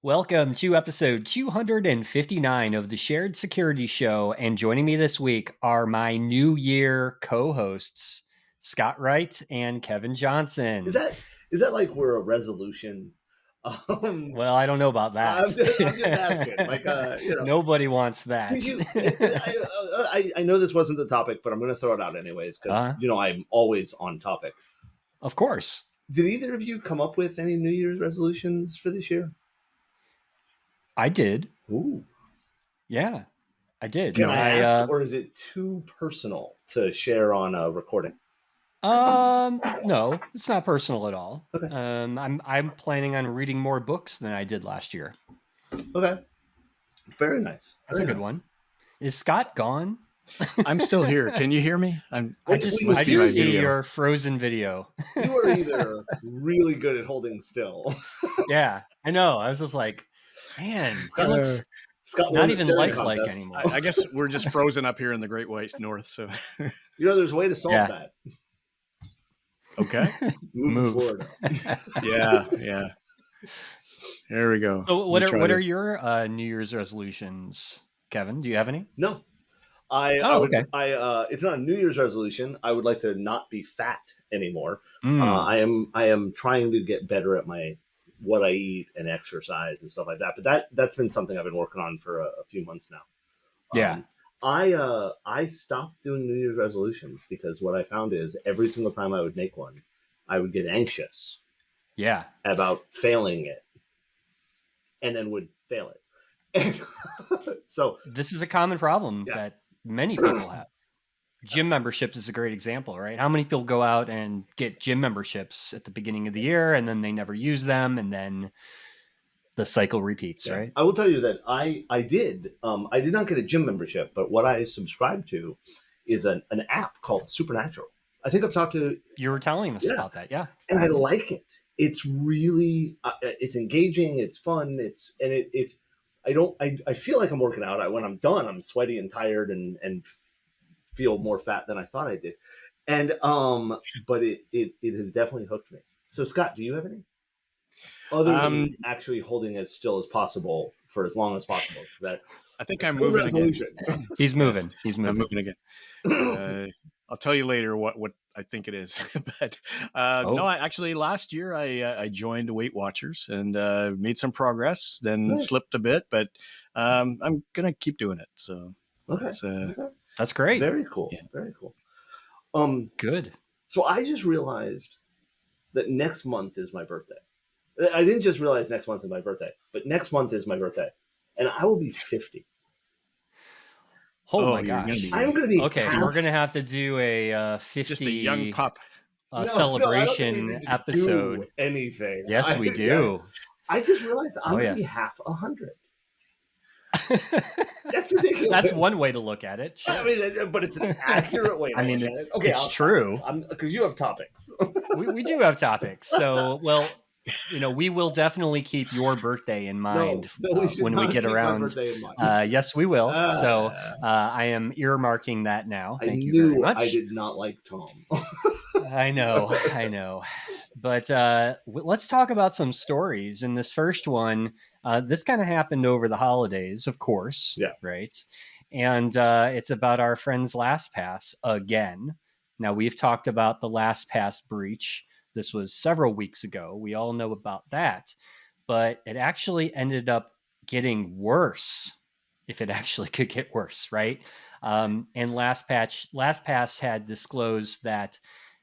Welcome to episode 259 of the Shared Security Show. And joining me this week are my New Year co-hosts, Scott Wright and Kevin Johnson. Is that like we're a resolution? Well, I don't know about that. I'm just asking. Like, Nobody wants that. I know this wasn't the topic, but I'm going to throw it out anyways because I'm always on topic. Of course. Did either of you come up with any New Year's resolutions for this year? I did. Ooh. Yeah, I did. Can I ask, or is it too personal to share on a recording? No, it's not personal at all. Okay. I'm planning on reading more books than I did last year. Okay. Very nice. That's a good one. Is Scott gone? I'm still here. Can you hear me? I just see your frozen video. You are either really good at holding still. Yeah, I know. I was just like, man, Scott looks not even lifelike anymore. I guess we're just frozen up here in the Great White North. So, there's a way to solve that. Okay. Move forward. Yeah. There we go. So what are your New Year's resolutions, Kevin? Do you have any? No. Okay. It's not a New Year's resolution. I would like to not be fat anymore. I am trying to get better at what I eat and exercise and stuff like that. But that's been something I've been working on for a few months now. Yeah. I stopped doing New Year's resolutions because what I found is every single time I would make one, I would get anxious. Yeah. About failing it, and then would fail it. And so this is a common problem that many people have. Gym memberships is a great example, right? How many people go out and get gym memberships at the beginning of the year and then they never use them, and then the cycle repeats, right? I will tell you that I did not get a gym membership, but what I subscribed to is an app called Supernatural. I think I've talked to you were telling us about that, yeah. And I like it. It's really it's engaging, it's fun, I feel like I'm working out. When I'm done, I'm sweaty and tired and feel more fat than I thought I did. And but it has definitely hooked me. So Scott, do you have any? Other than actually holding as still as possible for as long as possible. That I think I'm moving again. He's moving. I'm moving again. I'll tell you later what I think it is. But no, actually last year I joined Weight Watchers and made some progress, then slipped a bit, but I'm going to keep doing it. So that's great. Very cool. Yeah. Very cool. Good. So I just realized that next month is my birthday. I didn't just realize next month is my birthday, but next month is my birthday, and I will be 50. Oh my gosh! I'm going to be okay. We're going to have to do a 50 just a young pup celebration episode. Do anything? Yes, we do. I just realized I'm going to be half 100. That's ridiculous. That's one way to look at it. Sure. I mean, but it's an accurate way to look at it. Okay, it's true. Because you have topics. we do have topics. So, well, we will definitely keep your birthday in mind when we get around. Yes, we will. So I am earmarking that now. Thank you very much. I did not like Tom. I know. But let's talk about some stories. In this first one, this kind of happened over the holidays, of course. Yeah. Right. And it's about our friends LastPass again. Now, we've talked about the LastPass breach. This was several weeks ago. We all know about that. But it actually ended up getting worse, if it actually could get worse, right? And LastPass had disclosed that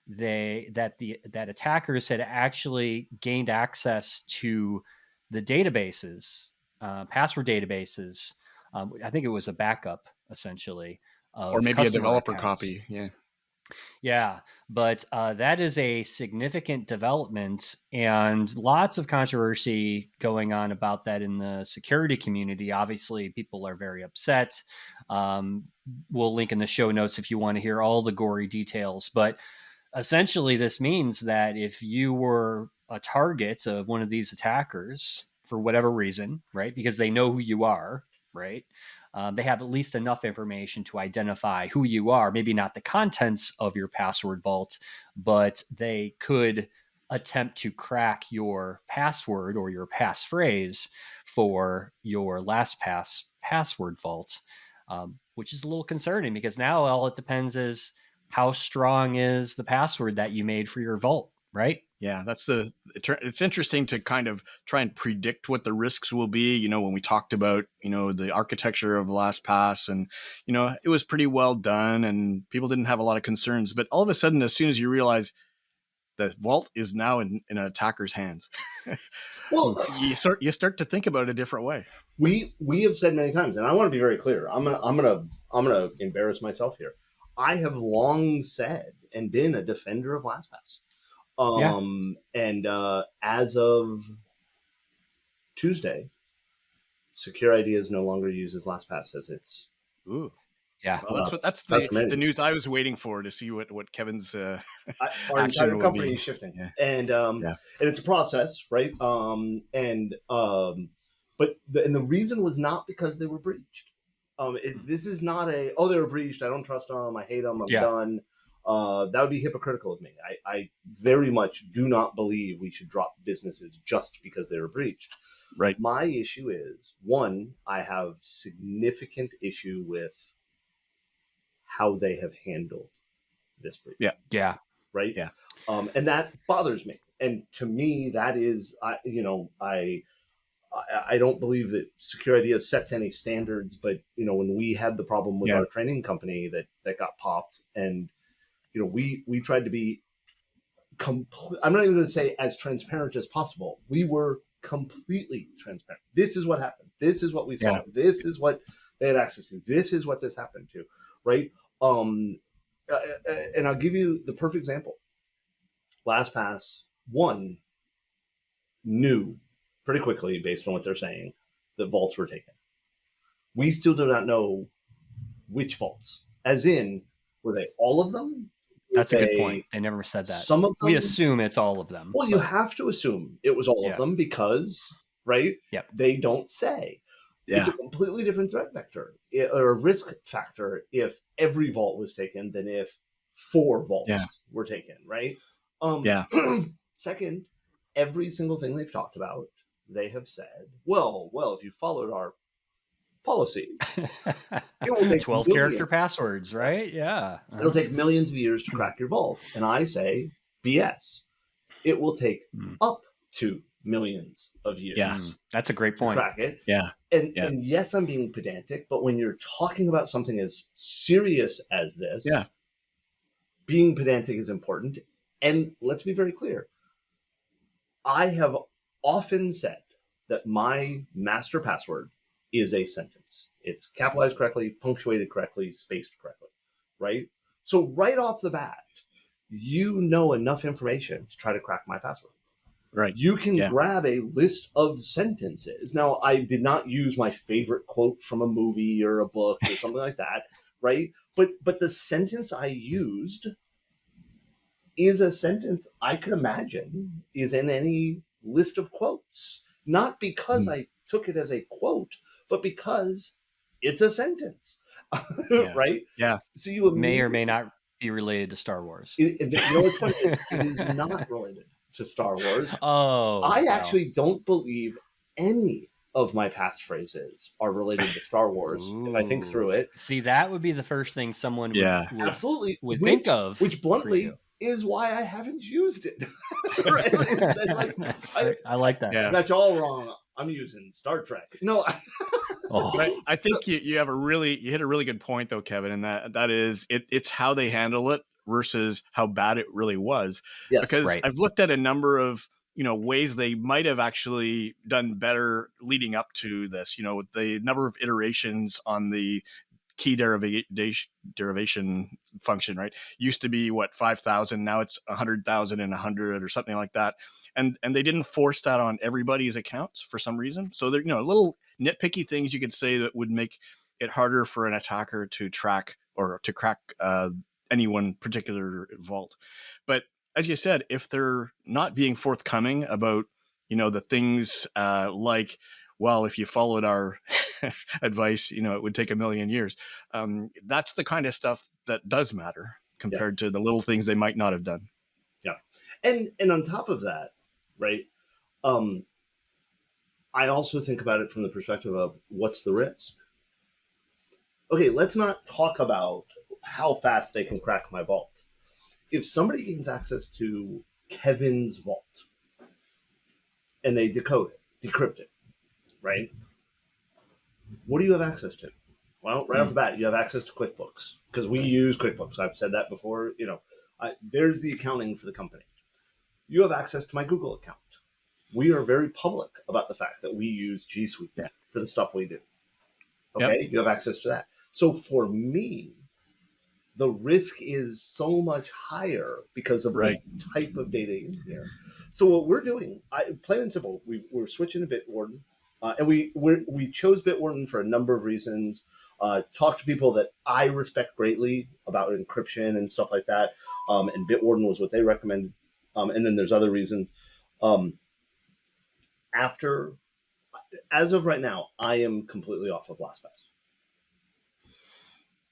that attackers had actually gained access to the databases, password databases. I think it was a backup, essentially, or maybe a developer copy. Yeah, but that is a significant development, and lots of controversy going on about that in the security community. Obviously, people are very upset. We'll link in the show notes if you want to hear all the gory details. But essentially, this means that if you were a target of one of these attackers for whatever reason, right, because they know who you are, right? They have at least enough information to identify who you are, maybe not the contents of your password vault, but they could attempt to crack your password or your passphrase for your LastPass password vault, which is a little concerning because now all it depends is how strong is the password that you made for your vault, right? Yeah, it's interesting to kind of try and predict what the risks will be. You know, when we talked about, you know, the architecture of LastPass, and, you know, it was pretty well done and people didn't have a lot of concerns. But all of a sudden, as soon as you realize the vault is now in an attacker's hands, Well, you start to think about it a different way. we have said many times, and I want to be very clear. I'm gonna embarrass myself here. I have long said and been a defender of LastPass. And as of Tuesday, Secure Ideas no longer uses LastPass as its. Ooh. Yeah, well, that's the news I was waiting for, to see what Kevin's our action entire will company be. is shifting, Yeah. and it's a process, right? But the reason was not because they were breached. This is not they were breached, I don't trust them, I hate them, I'm done. That would be hypocritical of me. I very much do not believe we should drop businesses just because they were breached. Right. My issue is, one, I have significant issue with how they have handled this breach. Yeah. Right. Yeah. And that bothers me. And to me, that is, I don't believe that Secure Ideas sets any standards, but, you know, when we had the problem with our training company that got popped, and, you know, we tried to be I'm not even going to say as transparent as possible. We were completely transparent. This is what happened. This is what we saw. This is what they had access to. This is what this happened to. Right. And I'll give you the perfect example. LastPass, one, knew pretty quickly, based on what they're saying, that vaults were taken. We still do not know which vaults. As in, were they all of them? That's a good point. They never said that. Some of them, we assume it's all of them. Well, you have to assume it was all of them because, right? Yep. They don't say. Yeah. It's a completely different threat vector or a risk factor if every vault was taken than if 4 vaults were taken, right? Second, every single thing they've talked about, they have said, well, if you followed our policy, it will take 12 character passwords, right? Yeah. It'll take millions of years to crack your vault. And I say, BS. It will take up to millions of years. Yeah, that's a great point. To crack it. Yeah. And yes, I'm being pedantic, but when you're talking about something as serious as this, being pedantic is important. And let's be very clear. I have often said that my master password is a sentence. It's capitalized correctly, punctuated correctly, spaced correctly, right? So right off the bat, you know enough information to try to crack my password. Right. You can grab a list of sentences. Now, I did not use my favorite quote from a movie or a book or something like that, right? But the sentence I used is a sentence I could imagine is in any list of quotes. Not because I took it as a quote, but because it's a sentence, right? Yeah. So you may or may not be related to Star Wars. You know what's funny? It is not related to Star Wars. I actually don't believe any of my passphrases are related to Star Wars. If I think through it, see, that would be the first thing someone would absolutely would think of, which bluntly is why I haven't used it. Right? I like that. Yeah. That's all wrong. I'm using Star Trek. No. I think you hit a really good point though, Kevin, and that is it's how they handle it versus how bad it really was. Yes, because I've looked at a number of ways they might have actually done better leading up to this. The number of iterations on the key derivation function, right? Used to be 5,000, now it's 100,000 and 100 or something like that. And they didn't force that on everybody's accounts for some reason. So they're little nitpicky things you could say that would make it harder for an attacker to track or to crack any one particular vault. But as you said, if they're not being forthcoming about the things like, well, if you followed our advice, it would take 1 million years. That's the kind of stuff that does matter compared to the little things they might not have done. Yeah. And on top of that, right? Um, I also think about it from the perspective of what's the risk. Okay, let's not talk about how fast they can crack my vault. If somebody gains access to Kevin's vault and they decode it, decrypt it, right? What do you have access to? Well, right off the bat, you have access to QuickBooks because we use QuickBooks. I've said that before. There's the accounting for the company. You have access to my Google account. We are very public about the fact that we use G Suite for the stuff we do. Okay, you have access to that. So for me, the risk is so much higher because of the type of data in here. So what we're doing, plain and simple, we're switching to Bitwarden, and we chose Bitwarden for a number of reasons. Talked to people that I respect greatly about encryption and stuff like that, and Bitwarden was what they recommended. And then there's other reasons. As of right now, I am completely off of LastPass.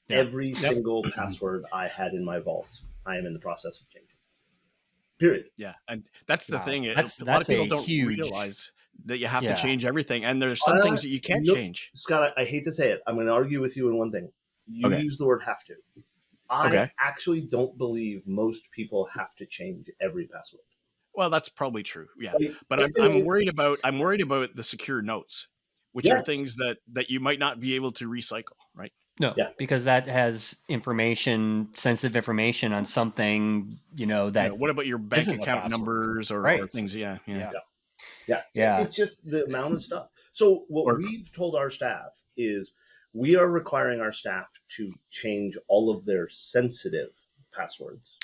Yeah. Every single password I had in my vault, I am in the process of changing. Period. Yeah, and that's the thing. A lot of people don't realize that you have to change everything, and there's some things that you can't change. Scott, I hate to say it. I'm going to argue with you in one thing. You use the word "have to." I actually don't believe most people have to change every password. Well, that's probably true. Yeah, but I'm worried about the secure notes, which are things that you might not be able to recycle, right? No, because that has sensitive information on something, that. What about your bank account numbers or things? Yeah. It's just the amount of stuff. So what we've told our staff is we are requiring our staff to change all of their sensitive passwords.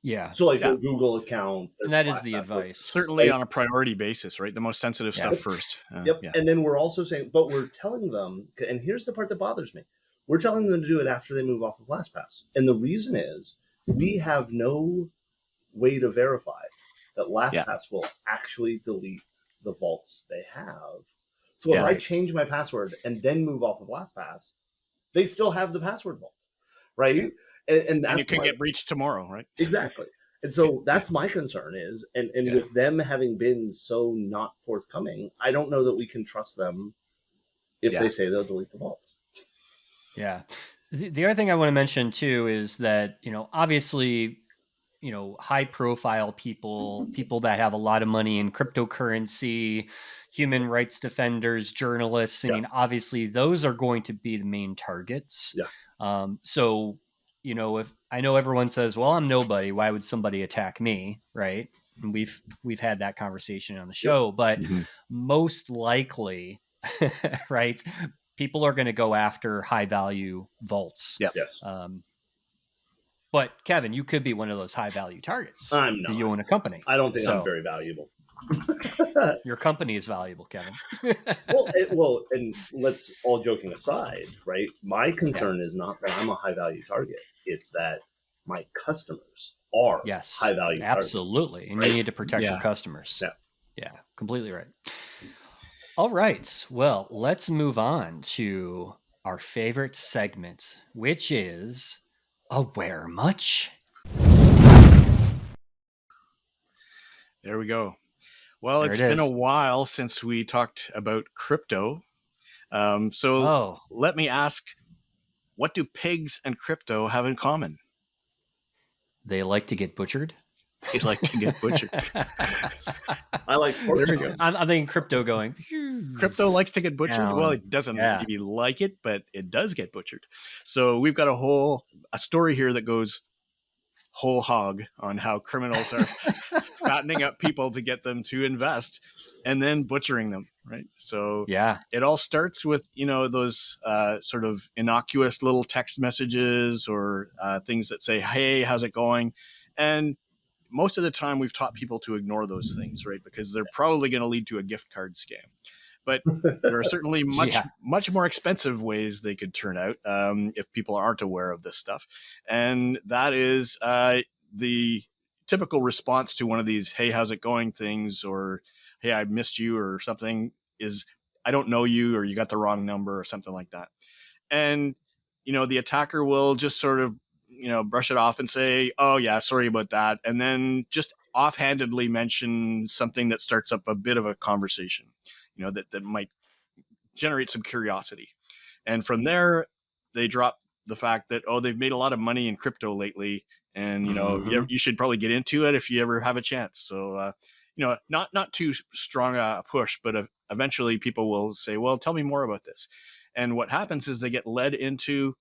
Yeah. So their Google account. And that is the advice. Certainly on a priority basis, right? The most sensitive stuff first. And then we're also saying, but we're telling them, and here's the part that bothers me. We're telling them to do it after they move off of LastPass. And the reason is we have no way to verify that LastPass will actually delete the vaults they have. So if I change my password and then move off of LastPass, they still have the password vault, right? And you can get breached tomorrow, right? Exactly. And so that's my concern is, and with them having been so not forthcoming, I don't know that we can trust them if they say they'll delete the vaults. Yeah. The other thing I want to mention too is that, obviously, high profile people that have a lot of money in cryptocurrency, human rights defenders, journalists. I mean, obviously those are going to be the main targets. Yeah. So, if I know everyone says, well, I'm nobody, why would somebody attack me? Right. And we've had that conversation on the show, but most likely, right, people are going to go after high value vaults. Yeah. Yes. But Kevin, you could be one of those high value targets. I'm not. You own a company. I don't think I'm very valuable. Your company is valuable, Kevin. well, and let's, all joking aside, right? My concern is not that I'm a high value target. It's that my customers are high value targets. Absolutely. And you need to protect your customers. Yeah, completely right. All right. Well, let's move on to our favorite segment, which is Aware Much? There we go. Well, it's been a while since we talked about crypto. So let me ask, what do pigs and crypto have in common? They like to get butchered. They like to get butchered. I like pork. I'm thinking crypto going. Crypto likes to get butchered. Well, it doesn't maybe like it, but it does get butchered. So we've got a story here that goes whole hog on how criminals are fattening up people to get them to invest and then butchering them, right? So it all starts with, those sort of innocuous little text messages or things that say, hey, how's it going? And most of the time we've taught people to ignore those things, right? Because they're probably going to lead to a gift card scam. But there are certainly much more expensive ways they could turn out if people aren't aware of this stuff. And that is the typical response to one of these, hey, how's it going things, or hey, I missed you or something, is I don't know you, or you got the wrong number or something like that. And, the attacker will just sort of, brush it off and say, oh yeah, sorry about that, and then just offhandedly mention something that starts up a bit of a conversation, that might generate some curiosity. And from there, they drop the fact that, oh, they've made a lot of money in crypto lately, and you should probably get into it if you ever have a chance. So not too strong a push, but eventually people will say, well, tell me more about this. And what happens is they get led into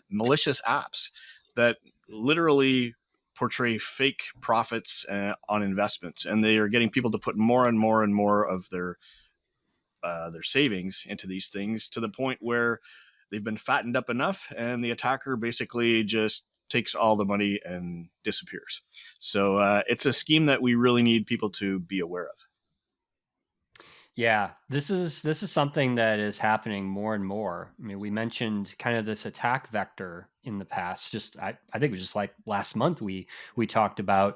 malicious apps that literally portray fake profits on investments, and they are getting people to put more and more and more of their savings into these things, to the point where they've been fattened up enough, and the attacker basically just takes all the money and disappears. So it's a scheme that we really need people to be aware of. Yeah, this is something that is happening more and more. I mean, we mentioned kind of this attack vector in the past. I think it was just like last month we talked about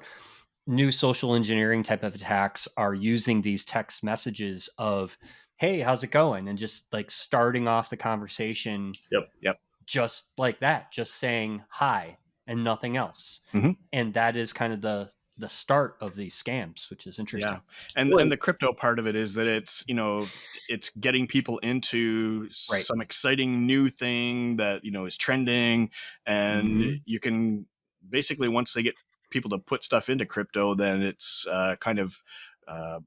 new social engineering type of attacks are using these text messages of, hey, how's it going? And just like starting off the conversation. Yep. Just like that, just saying hi and nothing else. Mm-hmm. And that is kind of the start of these scams, which is interesting. Yeah. And the crypto part of it is that it's getting people into some exciting new thing that, is trending. And you can basically, once they get people to put stuff into crypto, then it's kind of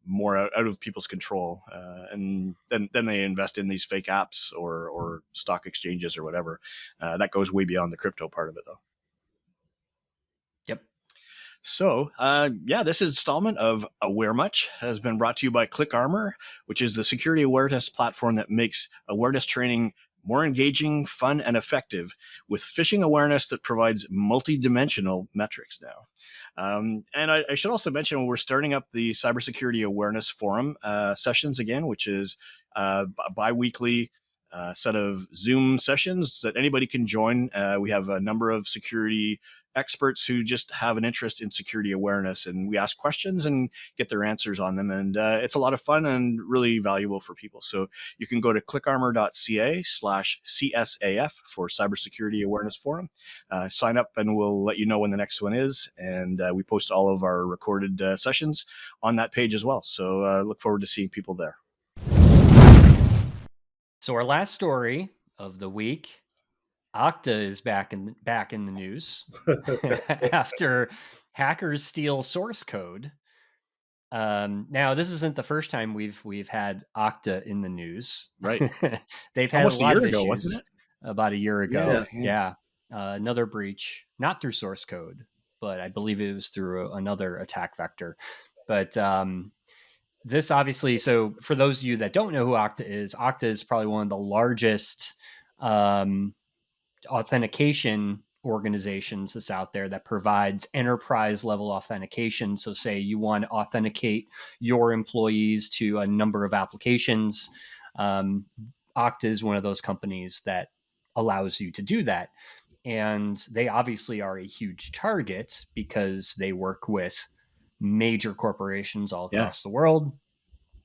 more out of people's control. And then they invest in these fake apps or stock exchanges or whatever. That goes way beyond the crypto part of it, though. Yep. So, this installment of Aware Much has been brought to you by ClickArmor, which is the security awareness platform that makes awareness training more engaging, fun, and effective, with phishing awareness that provides multi-dimensional metrics now. And I should also mention, we're starting up the Cybersecurity Awareness Forum sessions again, which is a bi-weekly set of Zoom sessions that anybody can join. We have a number of security experts who just have an interest in security awareness, and we ask questions and get their answers on them. And it's a lot of fun and really valuable for people. So you can go to clickarmor.ca/CSAF for Cybersecurity Awareness Forum. Sign up and we'll let you know when the next one is. And we post all of our recorded sessions on that page as well. So look forward to seeing people there. So our last story of the week, Okta is back in the news after hackers steal source code. Now, this isn't the first time we've had Okta in the news. Right. They've had almost a lot of issues, wasn't it? About a year ago. Yeah. Another breach, not through source code, but I believe it was through another attack vector. But this obviously, so for those of you that don't know who Okta is probably one of the largest authentication organizations that's out there that provides enterprise level authentication. So say you want to authenticate your employees to a number of applications. Okta is one of those companies that allows you to do that. And they obviously are a huge target because they work with major corporations all across the world.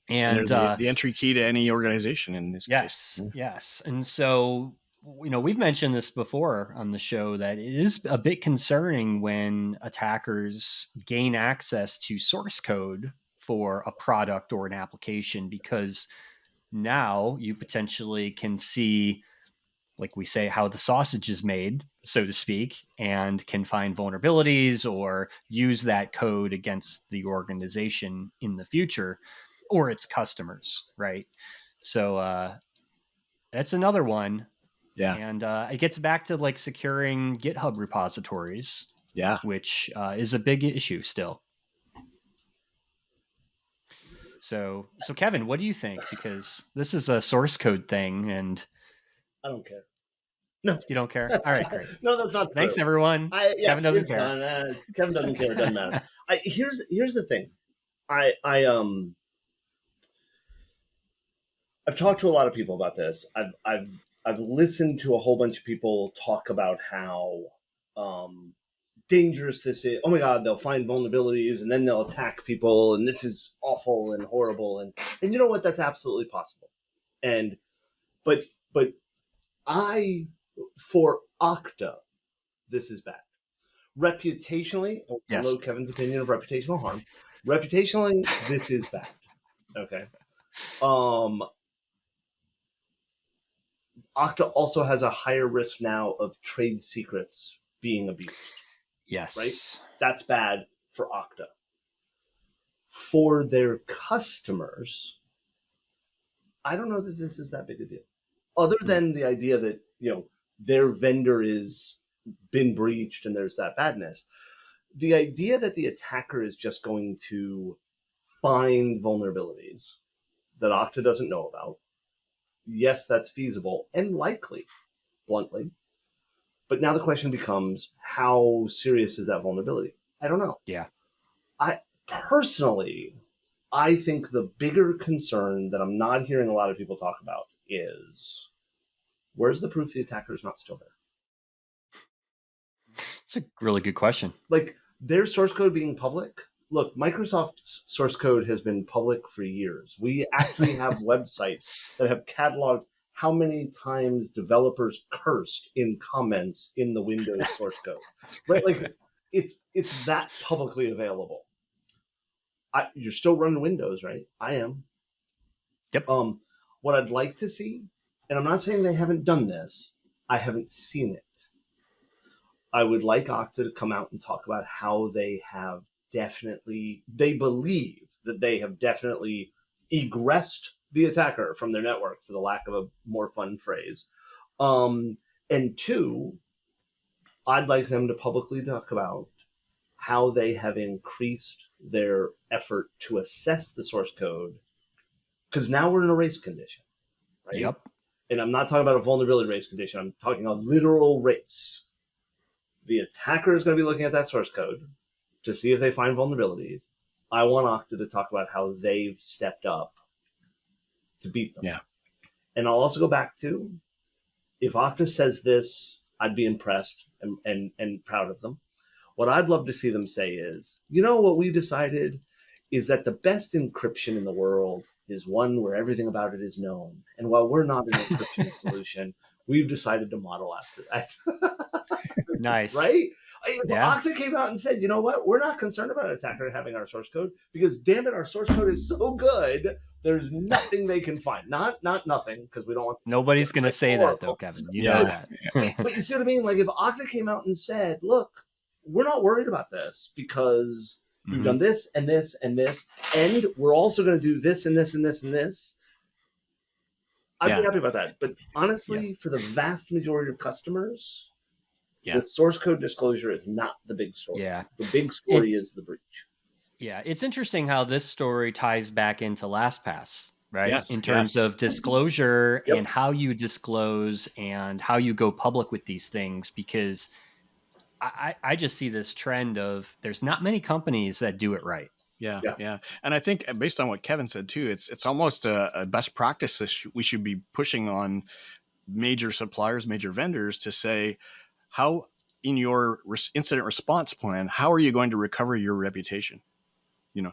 And the entry key to any organization in this case. Yeah. Yes. And so, we've mentioned this before on the show that it is a bit concerning when attackers gain access to source code for a product or an application, because now you potentially can see, like we say, how the sausage is made, so to speak, and can find vulnerabilities or use that code against the organization in the future or its customers, right? So that's another one. Yeah. And it gets back to like securing GitHub repositories, which is a big issue still. So Kevin, what do you think? Because this is a source code thing, and I don't care. No, you don't care. All right, great. No, that's not true. Thanks, everyone. Kevin doesn't care. Kevin doesn't care. It doesn't matter. Here's the thing. I've talked to a lot of people about this. I've listened to a whole bunch of people talk about how dangerous this is. Oh my God, they'll find vulnerabilities and then they'll attack people, and this is awful and horrible. And you know what? That's absolutely possible. But for Okta, this is bad. Reputationally, I Yes. know Kevin's opinion of reputational harm. Reputationally, this is bad. Okay. Okta also has a higher risk now of trade secrets being abused. Yes. Right? That's bad for Okta. For their customers, I don't know that this is that big a deal. Other than the idea that, their vendor is been breached and there's that badness. The idea that the attacker is just going to find vulnerabilities that Okta doesn't know about, yes, that's feasible and likely, bluntly. But now the question becomes, how serious is that vulnerability? I don't know. Yeah. I think the bigger concern that I'm not hearing a lot of people talk about is, where's the proof the attacker is not still there? It's a really good question. Like, their source code being public. Look, Microsoft's source code has been public for years. We actually have websites that have cataloged how many times developers cursed in comments in the Windows source code. Right? Like, it's that publicly available. You're still running Windows, right? I am. Yep. What I'd like to see, and I'm not saying they haven't done this, I haven't seen it. I would like Okta to come out and talk about how they believe that they have definitely egressed the attacker from their network, for the lack of a more fun phrase. And two, I'd like them to publicly talk about how they have increased their effort to assess the source code, because now we're in a race condition, right? Yep. And I'm not talking about a vulnerability race condition. I'm talking a literal race. The attacker is going to be looking at that source code to see if they find vulnerabilities. I want Okta to talk about how they've stepped up to beat them. Yeah. And I'll also go back to, if Okta says this, I'd be impressed and proud of them. What I'd love to see them say is, what we decided is that the best encryption in the world is one where everything about it is known. And while we're not an encryption solution, we've decided to model after that. Nice. Right? Okta came out and said, you know what? We're not concerned about an attacker having our source code, because damn it, our source code is so good, there's nothing they can find. Not nothing, because we don't want... Nobody's going to say that, though, Kevin. You know that. But you see what I mean? Like, if Okta came out and said, look, we're not worried about this because we've done this and this and this, and we're also going to do this and this and this and this, I'd be happy about that. But honestly, for the vast majority of customers, the source code disclosure is not the big story. Yeah. The big story is the breach. Yeah. It's interesting how this story ties back into LastPass, right? Yes, in terms of disclosure and how you disclose and how you go public with these things, because I just see this trend of there's not many companies that do it right. Yeah. And I think, based on what Kevin said too, it's almost a best practice that we should be pushing on major suppliers, major vendors, to say, how in your incident response plan, how are you going to recover your reputation?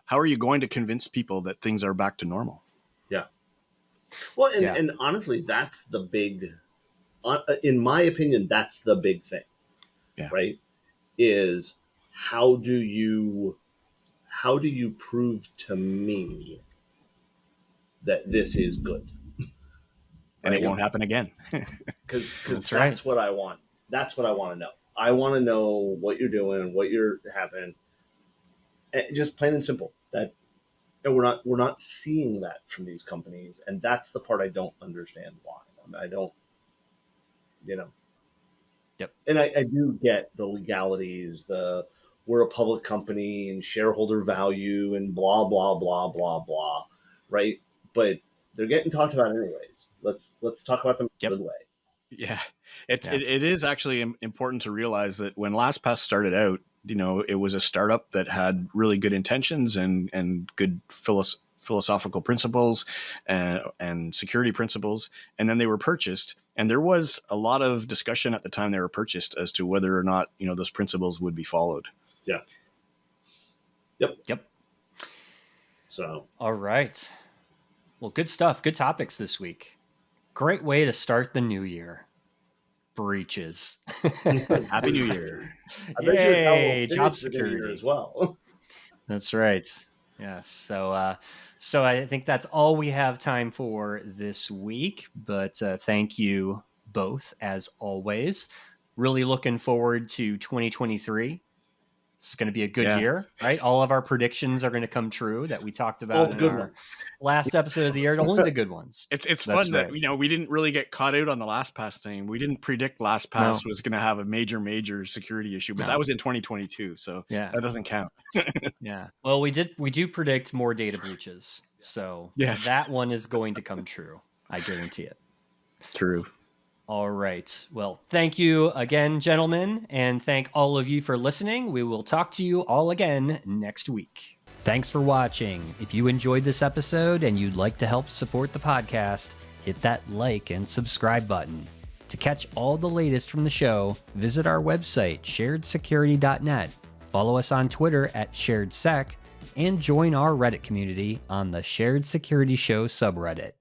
How are you going to convince people that things are back to normal? Yeah. Well, and honestly, that's the big, in my opinion, that's the big thing. Yeah. Right? Is how do you prove to me that this is good? And it won't happen again. Because that's what I want. That's what I want to know. I want to know what you're doing, what you're having. And just plain and simple. And we're not seeing that from these companies, and that's the part I don't understand why. I don't, Yep. And I do get the legalities, we're a public company and shareholder value and blah blah blah blah blah, right? But they're getting talked about anyways. Let's talk about them in a good way. Yeah, it is actually important to realize that when LastPass started out, it was a startup that had really good intentions and good philosophical principles and security principles, and then they were purchased, and there was a lot of discussion at the time they were purchased as to whether or not those principles would be followed. Yeah. Yep. So, all right. Well, good stuff. Good topics this week. Great way to start the new year. breaches. Happy New Year. I bet you how Yay, we'll job finish the new year security. as well. That's right. Yes. So I think that's all we have time for this week. But thank you both as always. Really looking forward to 2023. It's going to be a good year, right? All of our predictions are going to come true that we talked All about the in good our ones. last episode of the year. Only the good ones. It's That's fun right. that we didn't really get caught out on the LastPass thing. We didn't predict LastPass was going to have a major security issue, but that was in 2022, so that doesn't count. Yeah. Well, we do predict more data breaches, so that one is going to come true. I guarantee it. True. All right. Well, thank you again, gentlemen, and thank all of you for listening. We will talk to you all again next week. Thanks for watching. If you enjoyed this episode and you'd like to help support the podcast, hit that like and subscribe button. To catch all the latest from the show, visit our website, sharedsecurity.net. Follow us on Twitter at SharedSec, and join our Reddit community on the Shared Security Show subreddit.